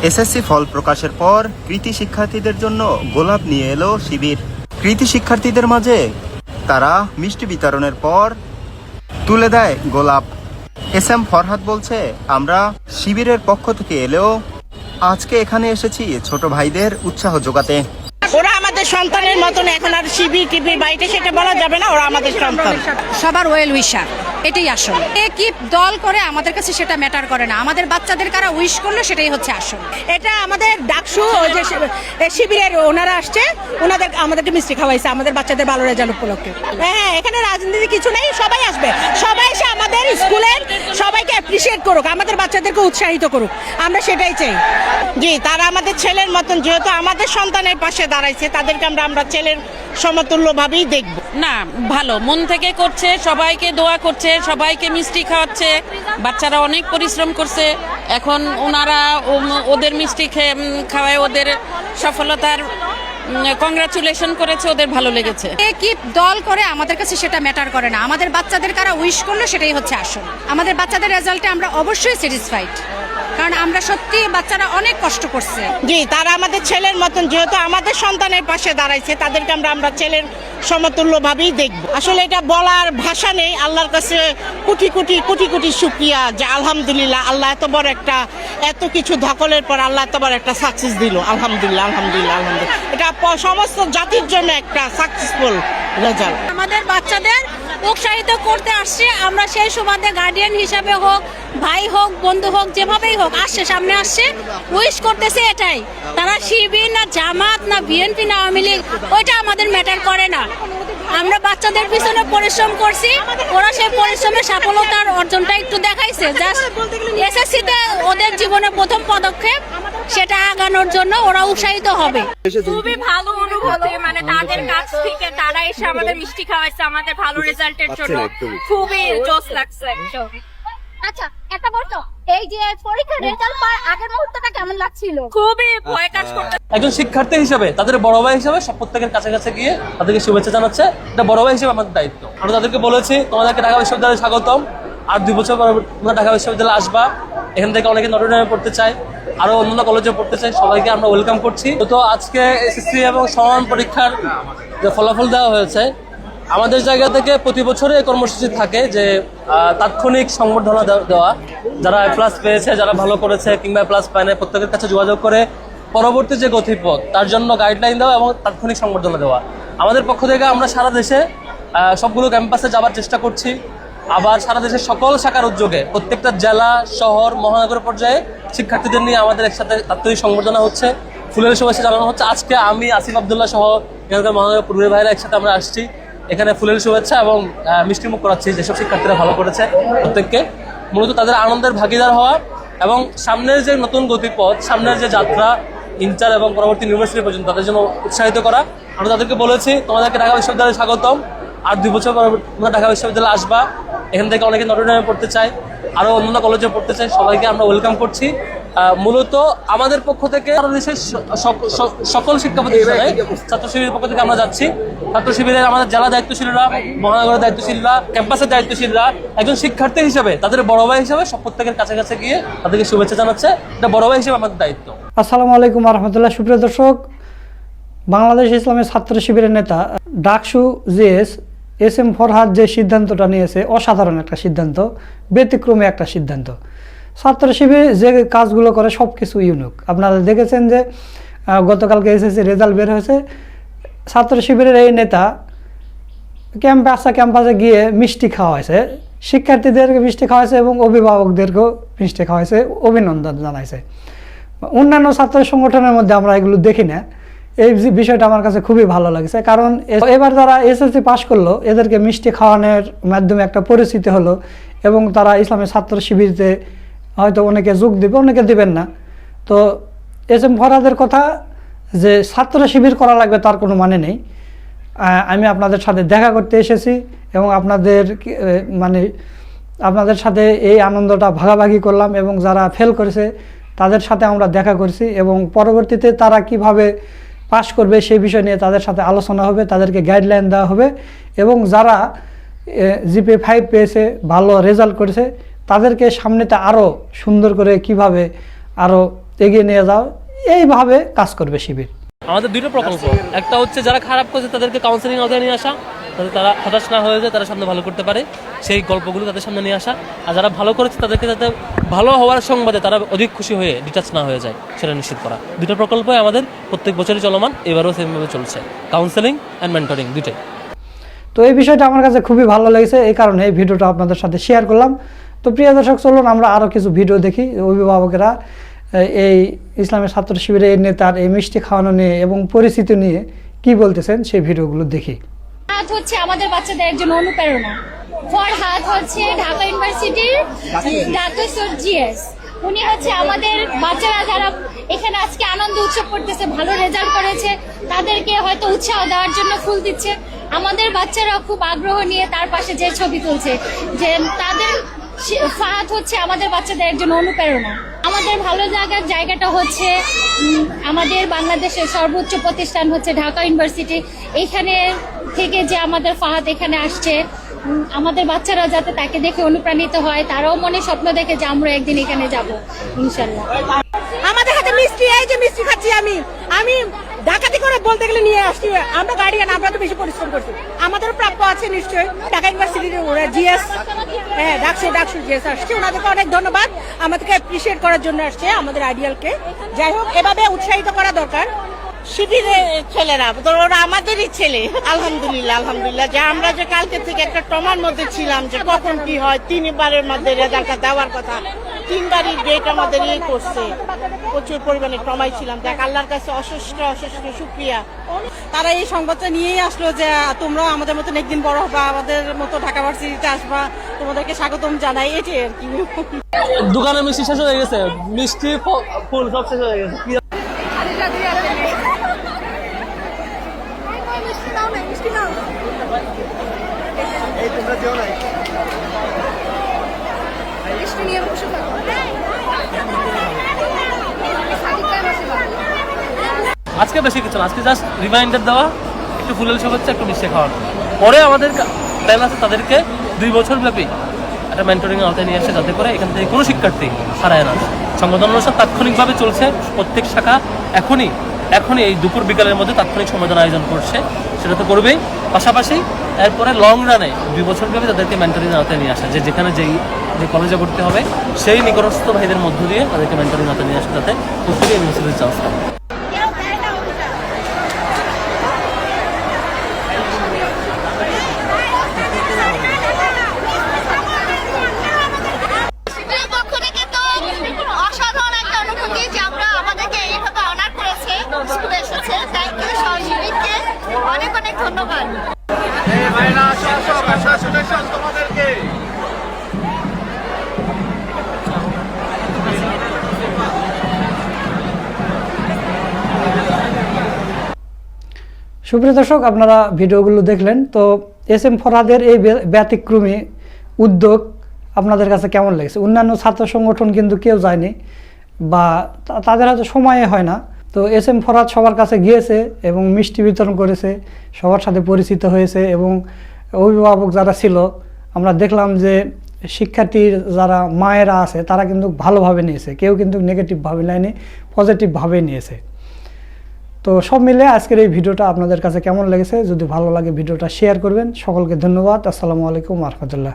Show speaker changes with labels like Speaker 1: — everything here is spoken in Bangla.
Speaker 1: এসএসসি ফল প্রকাশের পর কৃতি শিক্ষার্থীদের জন্য গোলাপ নিয়ে এলো শিবির। কৃতি শিক্ষার্থীদের মাঝে তারা মিষ্টি বিতরণের পর তুলে দেয় গোলাপ। এস এম ফরহাদ বলছে, আমরা শিবিরের পক্ষ থেকে এলেও আজকে এখানে এসেছি ছোট ভাইদের উৎসাহ যোগাতে।
Speaker 2: ওরা আমাদের সন্তানের মতন, এখন আর শিবির টিবির বাড়িতে সেটা বলা যাবে না, ওরা আমাদের সন্তান।
Speaker 3: সবার ওয়েল উইশার, এটাই আসল। কি দল করে আমাদের কাছে সেটা ম্যাটার করে না, আমাদের বাচ্চাদের কারা উইশ করলো সেটাই হচ্ছে আসল।
Speaker 2: এটা আমাদের ডাকসু যে শিবিরের ওনারা আসছে, ওনাদের আমাদেরকে মিষ্টি খাওয়াইছে আমাদের বাচ্চাদের ভালো রেজাল্ট উপলক্ষে। হ্যাঁ, এখানে রাজনীতি কিছু নেই, সবাই আসবে, সবাই এসে আমাদের স্কুলের সবাইকে অ্যাপ্রিসিয়েট করুক, আমাদের বাচ্চাদেরকে উৎসাহিত করুক, আমরা সেটাই চাই। জি, তারা আমাদের ছেলের মতন, যেহেতু আমাদের সন্তানের পাশে দাঁড়াইছে, তাদেরকে আমরা ছেলের সমতুল্য ভাবেই দেখব।
Speaker 4: না, ভালো মন থেকে করছে, সবাইকে দোয়া করছে, সবাইকে মিষ্টি খাওয়াচ্ছে, বাচ্চারা অনেক পরিশ্রম করছে, এখন ওনারা ওদের মিষ্টি খাওয়ায় ওদের সফলতার কংগ্রাচুলেশন করেছে, ওদের ভালো লেগেছে।
Speaker 3: কি দল করে আমাদের কাছে সেটা ম্যাটার করে না, আমাদের বাচ্চাদের কারা উইশ করলো সেটাই হচ্ছে আসল। আমাদের বাচ্চাদের রেজাল্টে আমরা অবশ্যই স্যাটিসফাইড, কারণ আমরা সত্যি বাচ্চারা অনেক কষ্ট করছে।
Speaker 2: জি, তারা আমাদের ছেলের মতন, যেহেতু আমাদের সন্তানের পাশে দাঁড়াইছে, তাদেরকে আমরা ছেলের সমতুল্য ভাবেই দেখব। আসলে এটা বলার ভাষা নেই। আল্লাহর কাছে কোটি কোটি কোটি কোটি শুকরিয়া যে আলহামদুলিল্লাহ, আল্লাহ এত কিছু ধকলের পর আল্লাহ এত বড় একটা সাকসেস দিল। আলহামদুলিল্লাহ, আলহামদুলিল্লাহ, আলহামদুলিল্লাহ। এটা সমস্ত জাতির জন্য একটা সাকসেসফুল রেজাল্ট।
Speaker 3: আমাদের বাচ্চাদের উৎসাহিত করতে আসছে, আমরা সেই সুবাদে গার্ডিয়ান হিসাবে হোক, ভাই হোক, বন্ধু হোক, যেভাবেই হোক আসছে, সামনে আসছে, উইশ করতেছে। এটাই, তারা শিবির না জামাত না বিএনপি না আওয়ামী লীগ, ওইটা আমাদের ম্যাটার করে না। আমরা বাচ্চাদের পিছনে পরিশ্রম করছি, ওরা সেই পরিশ্রমের সফলতার অর্জনটা একটু দেখাইছে। জাস্ট এসএসসিতে ওদের জীবনে প্রথম পদক্ষেপ, সেটা আগানোর জন্য ওরা উৎসাহিত হবে।
Speaker 5: খুবই ভালো অনুভূতি, মানে তাদের কাছ থেকে তারা এসে আমাদের মিষ্টি খাওয়াইছে আমাদের ভালো রেজাল্টের জন্য, খুবই জোশ লাগছে।
Speaker 6: আচ্ছা, একটা বলতো, এই যে পরীক্ষার রেজাল্ট পাওয়ার আগের মুহূর্তটা কেমন লাগছিল?
Speaker 5: খুবই ভয় কাজ করতে।
Speaker 7: একজন শিক্ষার্থী হিসেবে তাদের বড় ভাই হিসেবে সব প্রত্যেকের কাছে কাছে গিয়ে তাদেরকে শুভেচ্ছা জানাচ্ছে, এটা বড় ভাই হিসেবে আমাদের দায়িত্ব। আমরা তাদেরকে বলেছি, তোমাদেরকে ঢাকা বিশ্ববিদ্যালয়ে স্বাগতম, আর 2 বছর পর তোমরা ঢাকা বিশ্ববিদ্যালয়ে আসবা, এখান থেকে অনেকে নটরডেমে পড়তে চায়, আরো অন্যান্য কলেজে পড়তে চাই, সবাইকে আমরা ওয়েলকাম করছি। তো আজকে এসএসসি এবং সমান পরীক্ষার যে ফলাফল দেওয়া হয়েছে, আমাদের জায়গা থেকে প্রতি বছরে এই কর্মসূচি থাকে যে তাৎক্ষণিক সংবর্ধনা দেওয়া, যারা A+ পেয়েছে, যারা ভালো করেছে কিংবা A+ পায় না, প্রত্যেকের কাছে যোগাযোগ করে পরবর্তী যে গতিপথ তার জন্য গাইডলাইন দেওয়া এবং তাৎক্ষণিক সংবর্ধনা দেওয়া। আমাদের পক্ষ থেকে আমরা সারা দেশে সবগুলো ক্যাম্পাসে যাওয়ার চেষ্টা করছি, আবার সারা দেশের সকল শাখার উদ্যোগে প্রত্যেকটা জেলা, শহর, মহানগর পর্যায়ে শিক্ষার্থীদের নিয়ে আমাদের একসাথে তাৎক্ষণিক সংবর্ধনা হচ্ছে, ফুলের শুভেচ্ছা জানানো হচ্ছে। আজকে আমি আসিফ আবদুল্লাহ সহ এখানকার মহানগর পূর্বের ভাইরা একসাথে আমরা আসছি, এখানে ফুলের শুভেচ্ছা এবং মিষ্টিমুখ করাচ্ছি যেসব শিক্ষার্থীরা ভালো করেছে প্রত্যেককে, মূলত তাদের আনন্দের ভাগিদার হওয়া এবং সামনের যে নতুন গতিপথ, সামনের যে যাত্রা ইন্টার এবং পরবর্তী ইউনিভার্সিটি পর্যন্ত তাদের জন্য উৎসাহিত করা। আমরা তাদেরকে বলেছি, তোমাদেরকে ঢাকা বিশ্ববিদ্যালয়ে স্বাগতম, আর 2 বছর পর তোমরা ঢাকা বিশ্ববিদ্যালয়ে আসবা, এখান থেকে অনেকে নটরডেমে পড়তে চায়, আরো অন্যান্য কলেজে পড়তে চায়, সবাইকে আমরা ওয়েলকাম করছি। মূলত আমাদের পক্ষ থেকে দেশের সকল শিক্ষা প্রতিষ্ঠানে ছাত্র শিবিরের পক্ষ থেকে আমরা যাচ্ছি। ছাত্র শিবিরের আমাদের জেলা দায়িত্বশীলরা, মহানগরের দায়িত্বশীলরা, ক্যাম্পাসের দায়িত্বশীলরা একজন শিক্ষার্থী হিসেবে তাদের বড় ভাই হিসেবে সব প্রত্যেকের কাছে কাছে গিয়ে তাদেরকে শুভেচ্ছা জানাচ্ছে, এটা বড় ভাই হিসেবে আমাদের দায়িত্ব।
Speaker 8: আসসালামু আলাইকুম রহমতুল্লাহ। সুপ্রিয় দর্শক, বাংলাদেশ ইসলামী ছাত্র শিবিরের নেতা DUCSU GS S M Farhad যে সিদ্ধান্তটা নিয়েছে, অসাধারণ একটা সিদ্ধান্ত, ব্যতিক্রমী একটা সিদ্ধান্ত। ছাত্র শিবির যে কাজগুলো করে সব কিছু ইউনিক। আপনারা দেখেছেন যে গতকালকে এসএসসি রেজাল্ট বের হয়েছে, ছাত্র শিবিরের এই নেতা ক্যাম্পাসে গিয়ে মিষ্টি খাওয়া হয়েছে, শিক্ষার্থীদেরকে মিষ্টি খাওয়াইছে এবং অভিভাবকদেরকেও মিষ্টি খাওয়াইছে, অভিনন্দন জানাইছে। অন্যান্য ছাত্র সংগঠনের মধ্যে আমরা এগুলো দেখি না, এই বিষয়টা আমার কাছে খুবই ভালো লাগছে। কারণ এবার যারা এসএসসি পাশ করলো, এদেরকে মিষ্টি খাওয়ানোর মাধ্যমে একটা পরিচিতি হলো এবং তারা ইসলামী ছাত্র শিবিরতে হয়তো অনেকে যোগ দেবে, অনেকে দেবেন না। তো এস এম ফরহাদের কথা যে ছাত্র শিবির করা লাগবে তার কোনো মানে নেই। আমি আপনাদের সাথে দেখা করতে এসেছি এবং আপনাদের সাথে এই আনন্দটা ভাগাভাগি করলাম এবং যারা ফেল করেছে তাদের সাথে আমরা দেখা করছি এবং পরবর্তীতে তারা কিভাবে পাস করবে সেই বিষয় নিয়ে তাদের সাথে আলোচনা হবে, তাদেরকে গাইডলাইন দেওয়া হবে এবং যারা জিপিএ 5 পেয়েছে, ভালো রেজাল্ট করেছে, তাদেরকে সামনেতে আরও সুন্দর করে কিভাবে আরও এগিয়ে নিয়ে যাও, এইভাবে কাজ করবে শিবির।
Speaker 7: আমাদের দুটো প্রকল্প, একটা হচ্ছে যারা খারাপ করছে তাদেরকে কাউন্সেলিং আওতায় নিয়ে আসা, যাতে তারা হতাশ না হয়ে যায়, তারা সামনে ভালো করতে পারে, সেই গল্পগুলো তাদের সামনে নিয়ে আসা। আর যারা ভালো করেছে তাদেরকে যাতে ভালো হওয়ার সংবাদে তারা অধিক খুশি হয়ে ডিটাচ না হয়ে যায় সেটা নিশ্চিত করা। দুটো প্রকল্পই আমাদের প্রত্যেক বছরই চলমান, এবারও সেমভাবে চলছে, কাউন্সেলিং অ্যান্ড মেন্টরিং দুটোই।
Speaker 8: তো এই বিষয়টা আমার কাছে খুবই ভালো লেগেছে, এই কারণে এই ভিডিওটা আপনাদের সাথে শেয়ার করলাম। তো প্রিয় দর্শক, চলুন আমরা আরও কিছু ভিডিও দেখি। অভিভাবকেরা এই ইসলামের ছাত্র শিবিরের এই নেতার এই মিষ্টি খাওয়ানো নিয়ে এবং পরিস্থিতি নিয়ে কি বলতেছেন সেই ভিডিওগুলো দেখি।
Speaker 6: হাত হচ্ছে আমাদের বাচ্চাদের একজন অনুপ্রেরণা। ফরহাদ হচ্ছে ঢাকা ইউনিভার্সিটির ডাক্তার জিএস। উনি হচ্ছে আমাদের বাচ্চারা যারা এখানে আজকে আনন্দ উৎসব করতেছে, ভালো রেজাল্ট করেছে, তাদেরকে হয়তো উৎসাহ দেওয়ার জন্য ফুল দিচ্ছে। আমাদের বাচ্চারা খুব আগ্রহ নিয়ে তার পাশে যে ছবি তুলছে, যে তাদের ফাহাদ হচ্ছে আমাদের বাচ্চাদের একজন অনুপ্রেরণা। আমাদের ভালো জায়গাটা হচ্ছে আমাদের বাংলাদেশের সর্বোচ্চ প্রতিষ্ঠান হচ্ছে ঢাকা ইউনিভার্সিটি। এইখানে থেকে যে আমাদের ফাহাদ এখানে আসছে, আমাদের বাচ্চারা যাতে তাকে দেখে অনুপ্রাণিত হয়, তারাও মনে স্বপ্ন দেখে যে আমরা একদিন এখানে যাব ইনশাল্লাহ।
Speaker 2: আমাদের হাতে মিষ্টি, এই যে মিষ্টি খাচ্ছি আমি ডাকাতি করে বলতে গেলে নিয়ে আসছি। আমরা গার্ডিয়ান, আমরা তো বেশি পরিশ্রম করছি, আমাদেরও প্রাপ্য আছে নিশ্চয়ই। ঢাকা ইউনিভার্সিটির ওরা জিএস, হ্যাঁ ডাকসু জিএস আসছে, ওনাদেরকে অনেক ধন্যবাদ আমাদেরকে অ্যাপ্রিসিয়েট করার জন্য আসছে আমাদের আইডিয়ালকে। যাই হোক, এভাবে উৎসাহিত করা দরকার।
Speaker 9: শিবিরের ছেলেরা তো ওরা আমাদেরই ছেলে। আলহামদুলিল্লাহ যে আমরা যে কালকে থেকে একটা টমার মধ্যে ছিলাম যে কখন কি হয়, 3বারের মধ্যে রেজাল্টটা দেওয়ার কথা, 3বারই ডেট আমাদের ইয়ে করছে, প্রচুর পরিমাণে টমাই ছিলাম। দেখ আল্লাহর কাছে অশেষ শুকরিয়া।
Speaker 2: তারা এই সংবাদটা নিয়েই আসলো যে তোমরা আমাদের মতন একদিন বড় হবা, আমাদের মতো ঢাকা ভার্সিটিতে আসবা, তোমাদেরকে স্বাগতম জানাই, এটাই আর কি।
Speaker 7: দোকানে মিষ্টি শেষ হয়ে গেছে, মিষ্টি ফুল সব শেষ হয়ে গেছে। আজকে বেশি কিছু না, আজকে জাস্ট রিমাইন্ডার দেওয়া, একটু ফুলের শুভেচ্ছা, একটু মিষ্টি খাওয়ানো। পরে আমাদের প্ল্যান আছে তাদেরকে 2 বছর ব্যাপী একটা মেন্টরিং আওতায় নিয়ে আসে, যাতে করে এখান থেকে কোনো শিক্ষার্থী হারায় না। সংগঠন অনুষ্ঠান তাৎক্ষণিকভাবে চলছে, প্রত্যেক শাখা এখনই এই দুপুর বিকালের মধ্যে তাৎক্ষণিক সমাধান আয়োজন করছে, সেটা তো করবেই। পাশাপাশি এরপরে লং রানে 2 বছর ব্যাপী তাদেরকে মেন্টরিং আওতায় নিয়ে আসা, যেখানে যে কলেজে ভর্তি হবে সেই নিকটস্থ ভাইদের মধ্য দিয়ে তাদেরকে মেন্টরিং আওতায় নিয়ে আসা, যাতে প্রত্যেকে ইউনিভার্সিটির চান্স পায়।
Speaker 6: অসাধারণ একটা অনুভূতি যে আমরা আমাদেরকে এইভাবে অনার করেছে, স্কুলে এসেছে। থ্যাংক ইউ শিবিরকে, অনেক ধন্যবাদ।
Speaker 8: সুপ্রিয় দর্শক, আপনারা ভিডিওগুলো দেখলেন। তো এসএম ফরহাদের এই ব্যতিক্রমী উদ্যোগ আপনাদের কাছে কেমন লেগেছে? অন্যান্য ছাত্র সংগঠন কিন্তু কেউ যায়নি বা তাদের হয়তো সময় হয় না। তো এসএম ফরহাদ সবার কাছে গিয়েছে এবং মিষ্টি বিতরণ করেছে, সবার সাথে পরিচিত হয়েছে এবং অভিভাবক যারা ছিল আমরা দেখলাম যে শিক্ষার্থীর যারা মায়েরা আছে তারা কিন্তু ভালোভাবে নিয়েছে, কেউ কিন্তু নেগেটিভভাবে নেয়নি, পজিটিভভাবে নিয়েছে। তো সব মিলে আজকের এই ভিডিওটা আপনাদের কাছে কেমন লেগেছে? যদি ভালো লাগে ভিডিওটা শেয়ার করবেন। সকলকে ধন্যবাদ। আসসালামু আলাইকুম ওয়া রাহমাতুল্লাহ।